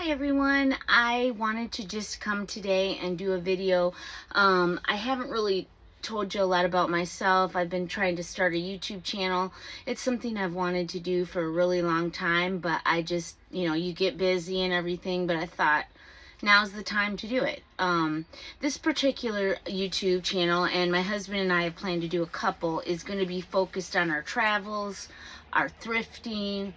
Hi everyone, I wanted to just come today and do a video. I haven't really told you a lot about myself. I've been trying to start a YouTube channel. It's something I've wanted to do for a really long time, but I just, you get busy and everything, but I thought now's the time to do it. This particular YouTube channel, and my husband and I have planned to do a couple, is going to be focused on our travels, our thrifting.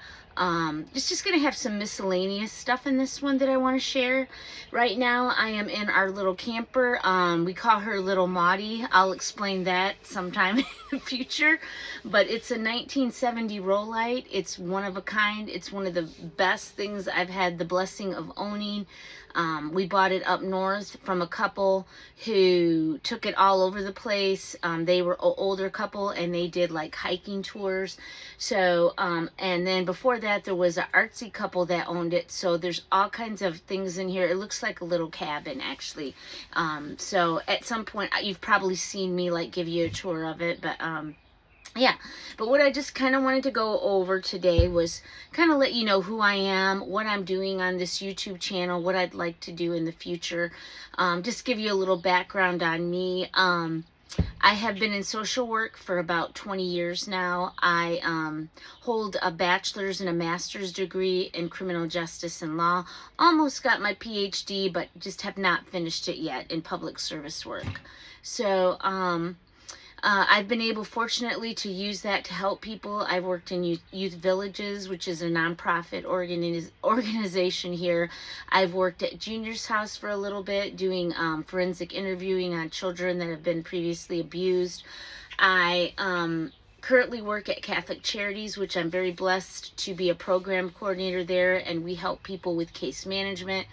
It's just going to have some miscellaneous stuff in this one that I want to share. Right now I am in our little camper. We call her Little Maudie. I'll explain that sometime in the future. But it's a 1970 Rollite. It's one of a kind. It's one of the best things I've had the blessing of owning. We bought it up north from a couple who took it all over the place. They were an older couple and they did like hiking tours. So, and then before that there was an artsy couple that owned it. So there's all kinds of things in here. It looks like a little cabin actually. So at some point you've probably seen me like give you a tour of it, but yeah, but what I just kind of wanted to go over today was kind of let you know who I am, what I'm doing on this YouTube channel, what I'd like to do in the future. Just give you a little background on me. I have been in social work for about 20 years now. I hold a bachelor's and a master's degree in criminal justice and law. Almost got my PhD, but just have not finished it yet in public service work. So, I've been able, fortunately, to use that to help people. I've worked in youth villages, which is a nonprofit organization here. I've worked at Junior's House for a little bit, doing forensic interviewing on children that have been previously abused. I currently work at Catholic Charities, which I'm very blessed to be a program coordinator there, and we help people with case management.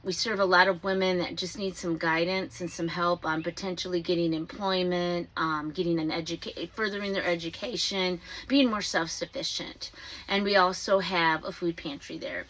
We serve a lot of women that just need some guidance and some help on potentially getting employment, getting furthering their education, being more self-sufficient. And we also have a food pantry there.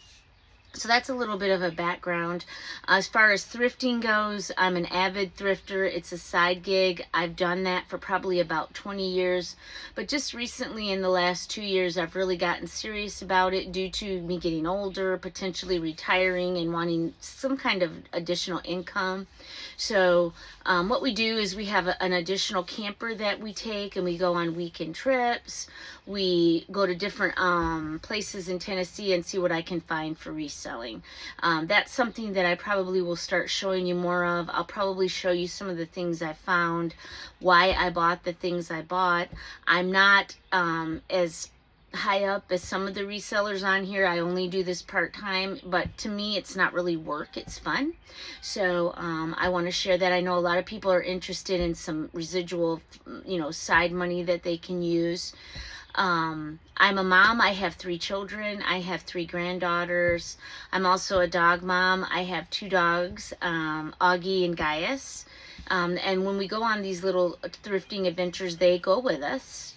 So that's a little bit of a background. As far as thrifting goes, I'm an avid thrifter. It's a side gig. I've done that for probably about 20 years. But just recently, in the last 2 years, I've really gotten serious about it due to me getting older, potentially retiring, and wanting some kind of additional income. So what we do is we have an additional camper that we take, and we go on weekend trips. We go to different places in Tennessee and see what I can find for reselling. That's something that I probably will start showing you more of. I'll probably show you some of the things I found, why I bought the things I bought. I'm not as high up as some of the resellers on here. I only do this part-time, but to me it's not really work, it's fun. So I want to share that. I know a lot of people are interested in some residual, side money that they can use. I'm a mom. I have 3 children. I have 3 granddaughters. I'm also a dog mom. I have 2 dogs, Augie and Gaius. And when we go on these little thrifting adventures, they go with us.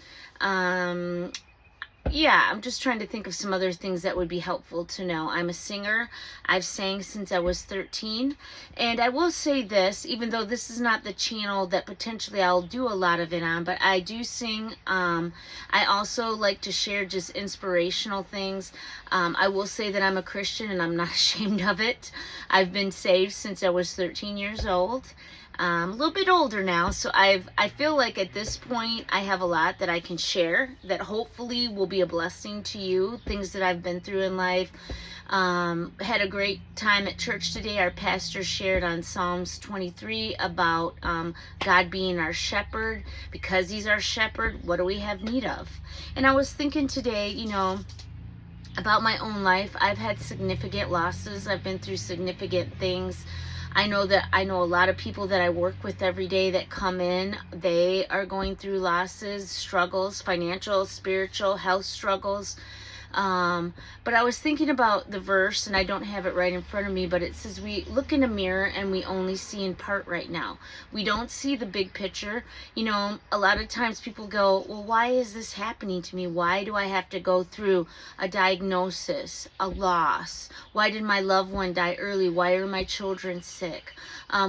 Yeah, I'm just trying to think of some other things that would be helpful to know. I'm a singer. I've sang since I was 13. And I will say this, even though this is not the channel that potentially I'll do a lot of it on, but I do sing. I also like to share just inspirational things. I will say that I'm a Christian and I'm not ashamed of it. I've been saved since I was 13 years old. A little bit older now, so I feel like at this point I have a lot that I can share that hopefully will be a blessing to you, things that I've been through in life. Had a great time at church today. Our pastor shared on Psalms 23 about God being our shepherd. Because he's our shepherd, what do we have need of? And I was thinking today, about my own life. I've had significant losses. I've been through significant things. I know a lot of people that I work with every day that come in, they are going through losses, struggles, financial, spiritual, health struggles. But I was thinking about the verse, and I don't have it right in front of me, but it says we look in a mirror and we only see in part right now. We don't see the big picture. A lot of times people go, well, why is this happening to me? Why do I have to go through a diagnosis, a loss? Why did my loved one die early? Why are my children sick?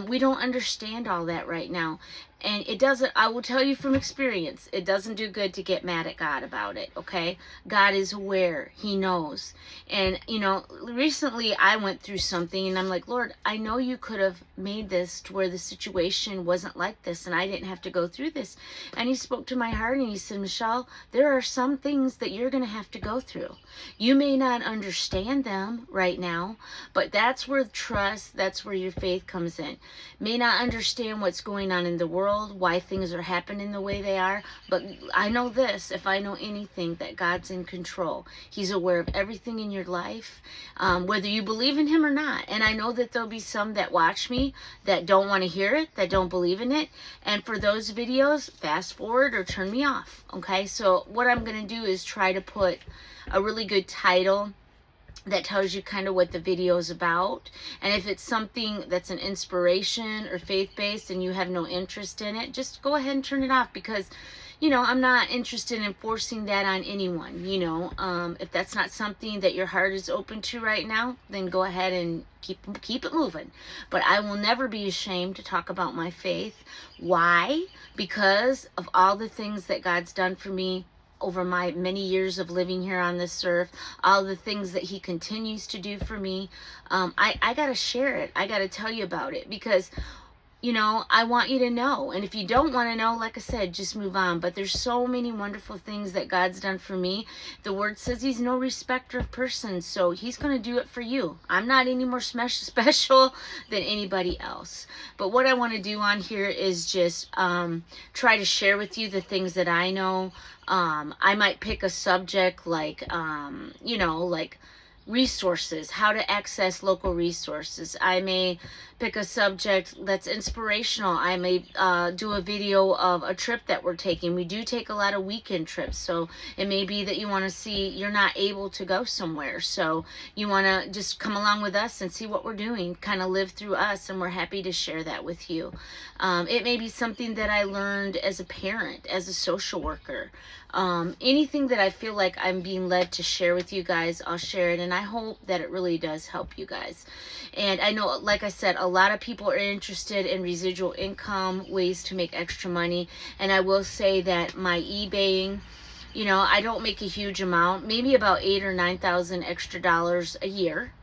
We don't understand all that right now. And it doesn't, I will tell you from experience, it doesn't do good to get mad at God about it, okay? God is aware. He knows. And, you know, recently I went through something and I'm like, Lord, I know you could have made this to where the situation wasn't like this and I didn't have to go through this. And he spoke to my heart and he said, Michelle, there are some things that you're going to have to go through. You may not understand them right now, but that's where trust, that's where your faith comes in. May not understand what's going on in the world, why things are happening the way they are, but I know this, if I know anything, that God's in control. He's aware of everything in your life, whether you believe in him or not. And I know that there'll be some that watch me that don't want to hear it, that don't believe in it, and for those videos, fast forward or turn me off, okay? So what I'm going to do is try to put a really good title that tells you kind of what the video is about. And if it's something that's an inspiration or faith-based and you have no interest in it, just go ahead and turn it off, because, you know, I'm not interested in forcing that on anyone. You know, if that's not something that your heart is open to right now, then go ahead and keep it moving. But I will never be ashamed to talk about my faith. Why? Because of all the things that God's done for me over my many years of living here on this earth, all the things that he continues to do for me. I got to share it. I got to tell you about it, because, you know, I want you to know. And if you don't want to know, like I said, just move on. But there's so many wonderful things that God's done for me. The word says he's no respecter of persons, so he's going to do it for you. I'm not any more special than anybody else. But what I want to do on here is just try to share with you the things that I know. I might pick a subject like, you know, like resources, how to access local resources. I may pick a subject that's inspirational. I may do a video of a trip that we're taking. We do take a lot of weekend trips, so it may be that you want to see, you're not able to go somewhere, so you want to just come along with us and see what we're doing, kind of live through us, and we're happy to share that with you. It may be something that I learned as a parent, as a social worker. Anything that I feel like I'm being led to share with you guys, I'll share it, and I hope that it really does help you guys. And I know, like I said, a lot of people are interested in residual income, ways to make extra money, and I will say that my eBaying, you know, I don't make a huge amount, maybe about $8,000 or $9,000 extra dollars a year.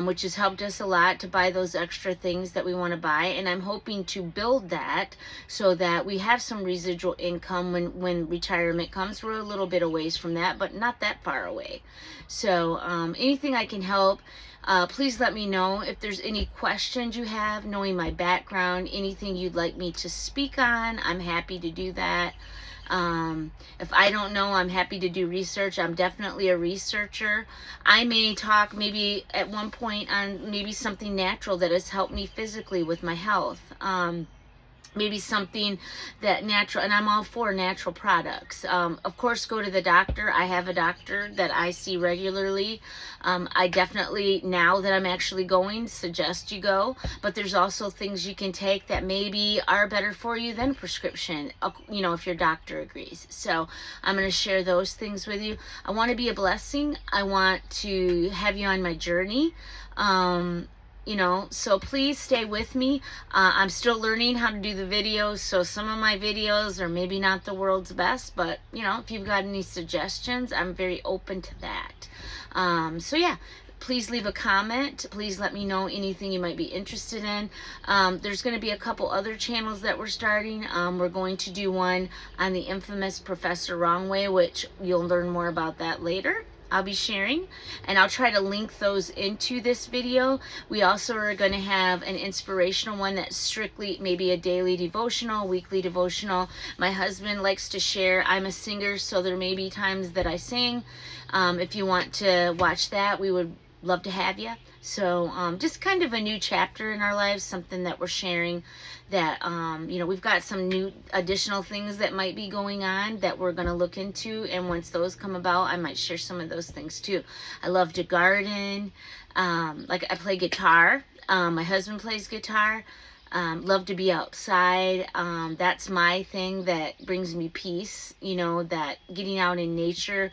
Which has helped us a lot to buy those extra things that we want to buy. And I'm hoping to build that so that we have some residual income when retirement comes. We're a little bit a ways from that, but not that far away. So anything I can help, please let me know. If there's any questions you have, knowing my background, anything you'd like me to speak on, I'm happy to do that. If I don't know, I'm happy to do research. I'm definitely a researcher. I may talk maybe at one point on maybe something natural that has helped me physically with my health. Maybe something that natural, and I'm all for natural products. Of course, go to the doctor. I have a doctor that I see regularly. I definitely, now that I'm actually going, suggest you go. But there's also things you can take that maybe are better for you than prescription, you know, if your doctor agrees. So I'm going to share those things with you. I want to be a blessing. I want to have you on my journey. You know, so please stay with me. I'm still learning how to do the videos, so some of my videos are maybe not the world's best, but, you know, if you've got any suggestions, I'm very open to that. So yeah, please leave a comment. Please let me know anything you might be interested in. There's going to be a couple other channels that we're starting. We're going to do one on the infamous Professor Wrongway, which you'll learn more about that later. I'll be sharing, and I'll try to link those into this video. We also are going to have an inspirational one that's strictly maybe a daily devotional, weekly devotional. My husband likes to share. I'm a singer, so there may be times that I sing. If you want to watch that, we would love to have you. So just kind of a new chapter in our lives, something that we're sharing that, you know, we've got some new additional things that might be going on that we're going to look into. And once those come about, I might share some of those things too. I love to garden. Like I play guitar. My husband plays guitar. Love to be outside. That's my thing that brings me peace, you know, that getting out in nature.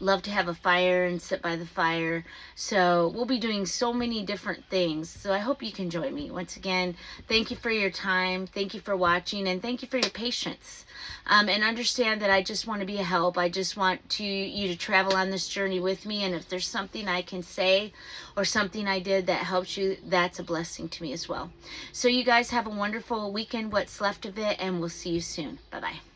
love to have a fire and sit by the fire. So we'll be doing so many different things. So I hope you can join me. Once again, thank you for your time. Thank you for watching, and thank you for your patience. And understand that I just want to be a help. I just want you to travel on this journey with me. And if there's something I can say or something I did that helps you, that's a blessing to me as well. So you guys have a wonderful weekend, what's left of it, and we'll see you soon. Bye-bye.